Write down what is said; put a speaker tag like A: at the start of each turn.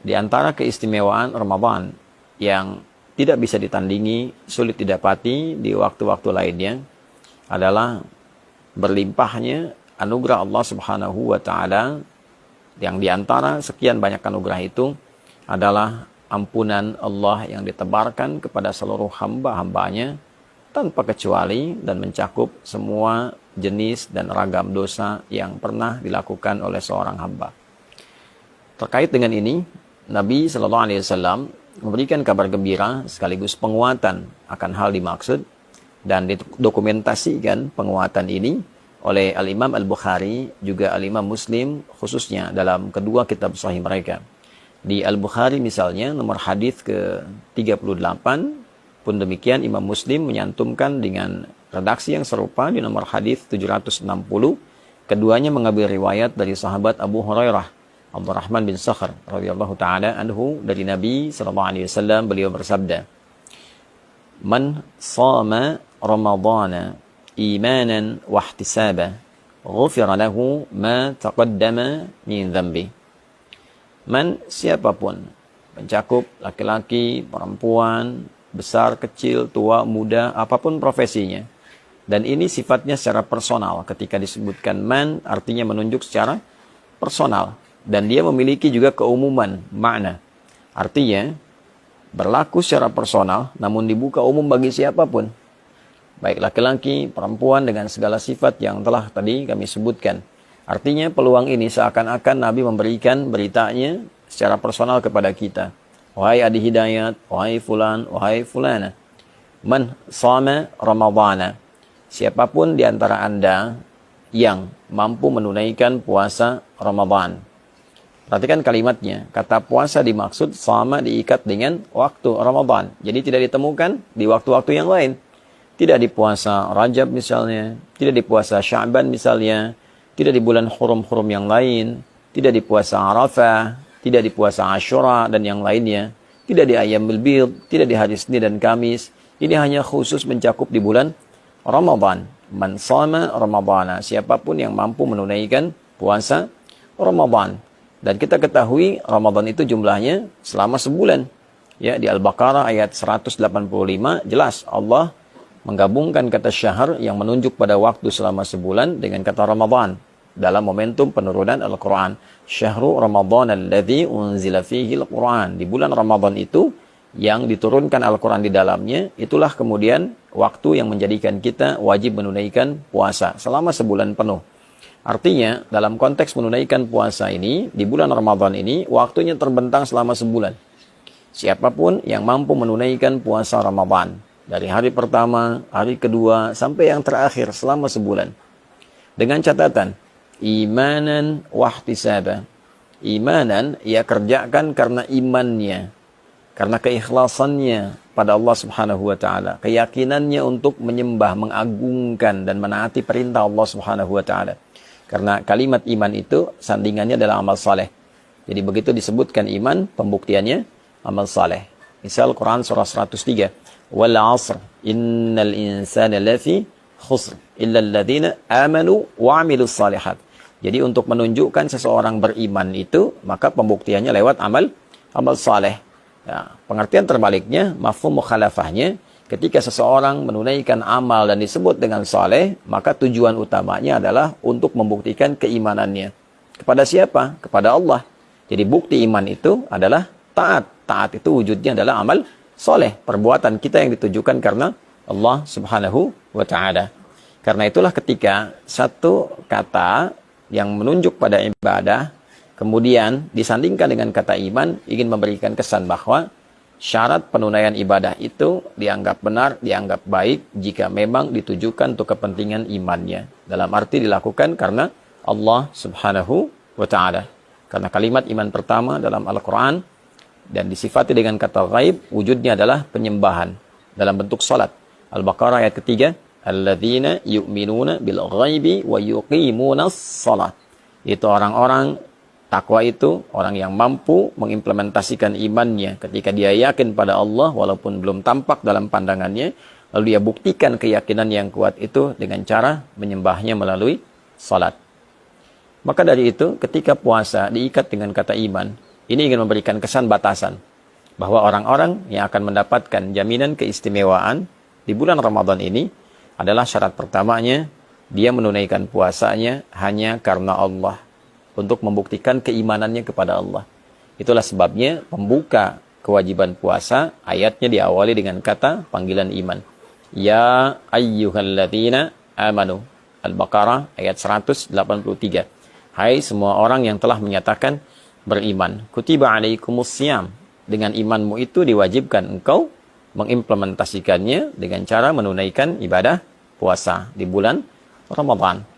A: Di antara keistimewaan Ramadan yang tidak bisa ditandingi, sulit didapati di waktu-waktu lainnya adalah berlimpahnya anugerah Allah Subhanahu wa taala, yang di antara sekian banyak anugerah itu adalah ampunan Allah yang ditebarkan kepada seluruh hamba-hambanya tanpa kecuali dan mencakup semua jenis dan ragam dosa yang pernah dilakukan oleh seorang hamba. Terkait dengan ini, Nabi Shallallahu Alaihi Wasallam memberikan kabar gembira sekaligus penguatan akan hal dimaksud, dan didokumentasikan penguatan ini oleh Al-Imam Al-Bukhari juga Al-Imam Muslim, khususnya dalam kedua kitab sahih mereka. Di Al-Bukhari misalnya nomor hadis ke-38, pun demikian Imam Muslim menyantumkan dengan redaksi yang serupa di nomor hadis 760. Keduanya mengambil riwayat dari sahabat Abu Hurairah Abdurrahman bin Sakhr radhiyallahu taala anhu dari Nabi sallallahu alaihi wasallam, beliau bersabda, "Man shama Ramadhana imanan wa ihtisaban, ghufira lahu ma taqaddama min dhanbi." Man, siapapun, mencakup laki-laki, perempuan, besar, kecil, tua, muda, apapun profesinya. Dan ini sifatnya secara personal. Ketika disebutkan man, artinya menunjuk secara personal. Dan dia memiliki juga keumuman makna. Artinya, berlaku secara personal, namun dibuka umum bagi siapapun. Baik laki-laki, perempuan, dengan segala sifat yang telah tadi kami sebutkan. Artinya peluang ini seakan-akan Nabi memberikan beritanya secara personal kepada kita. Wahai Adi Hidayat, wahai fulan, wahai fulana. Man shama Ramadhana. Siapapun di antara Anda yang mampu menunaikan puasa Ramadan. Perhatikan kalimatnya. Kata puasa dimaksud sama diikat dengan waktu Ramadan. Jadi tidak ditemukan di waktu-waktu yang lain. Tidak di puasa Rajab misalnya. Tidak di puasa Sya'ban misalnya. Tidak di bulan hurum-hurum yang lain. Tidak di puasa Arafah. Tidak di puasa Ashura dan yang lainnya. Tidak di Ayyamul Bid. Tidak di hari Senin dan Kamis. Ini hanya khusus mencakup di bulan Ramadan. Man shama Ramadhana. Siapapun yang mampu menunaikan puasa Ramadan. Dan kita ketahui Ramadan itu jumlahnya selama sebulan. Ya, di Al-Baqarah ayat 185 jelas Allah menggabungkan kata syahr yang menunjuk pada waktu selama sebulan dengan kata Ramadan dalam momentum penurunan Al-Quran. Syahrul Ramadan alladzi unzila fihi Al-Quran. Di bulan Ramadan itu yang diturunkan Al-Quran di dalamnya, itulah kemudian waktu yang menjadikan kita wajib menunaikan puasa selama sebulan penuh. Artinya, dalam konteks menunaikan puasa ini, di bulan Ramadan ini, waktunya terbentang selama sebulan. Siapapun yang mampu menunaikan puasa Ramadan, dari hari pertama, hari kedua, sampai yang terakhir selama sebulan. Dengan catatan, imanan wahtisaba. Imanan, ia kerjakan karena imannya, karena keikhlasannya pada Allah Subhanahu wa taala, keyakinannya untuk menyembah, mengagungkan dan menaati perintah Allah Subhanahu wa taala. Karena kalimat iman itu sandingannya adalah amal saleh. Jadi begitu disebutkan iman, pembuktiannya amal saleh. Misal Quran surah 103, "Wal 'asr innal insana lafi khusr illa alladziina amanu wa 'amilus shalihat." Jadi untuk menunjukkan seseorang beriman itu, maka pembuktiannya lewat amal saleh. Ya, pengertian terbaliknya, mafhum mukhalafahnya, ketika seseorang menunaikan amal dan disebut dengan saleh, maka tujuan utamanya adalah untuk membuktikan keimanannya. Kepada siapa? Kepada Allah. Jadi bukti iman itu adalah taat. Taat itu wujudnya adalah amal saleh. Perbuatan kita yang ditujukan karena Allah Subhanahu wa ta'ala. Karena itulah ketika satu kata yang menunjuk pada ibadah, kemudian disandingkan dengan kata iman, ingin memberikan kesan bahwa syarat penunaian ibadah itu dianggap benar, dianggap baik jika memang ditujukan untuk kepentingan imannya. Dalam arti dilakukan karena Allah Subhanahu wa ta'ala. Karena kalimat iman pertama dalam Al-Quran dan disifati dengan kata ghaib, wujudnya adalah penyembahan dalam bentuk salat. Al-Baqarah ayat ketiga, alladzina yu'minuna bil ghaibi wa yuqimunas salat. Itu orang-orang takwa itu, orang yang mampu mengimplementasikan imannya ketika dia yakin pada Allah walaupun belum tampak dalam pandangannya, lalu dia buktikan keyakinan yang kuat itu dengan cara menyembahnya melalui salat. Maka dari itu, ketika puasa diikat dengan kata iman, Ini ingin memberikan kesan batasan bahwa orang-orang yang akan mendapatkan jaminan keistimewaan di bulan Ramadan ini adalah syarat pertamanya, dia menunaikan puasanya hanya karena Allah, untuk membuktikan keimanannya kepada Allah. Itulah sebabnya pembuka kewajiban puasa, ayatnya diawali dengan kata panggilan iman. Ya ayyuhalladzina amanu. Al-Baqarah ayat 183. Hai semua orang yang telah menyatakan beriman. Kutiba alaikumusiyam. Dengan imanmu itu diwajibkan engkau mengimplementasikannya dengan cara menunaikan ibadah puasa di bulan Ramadan.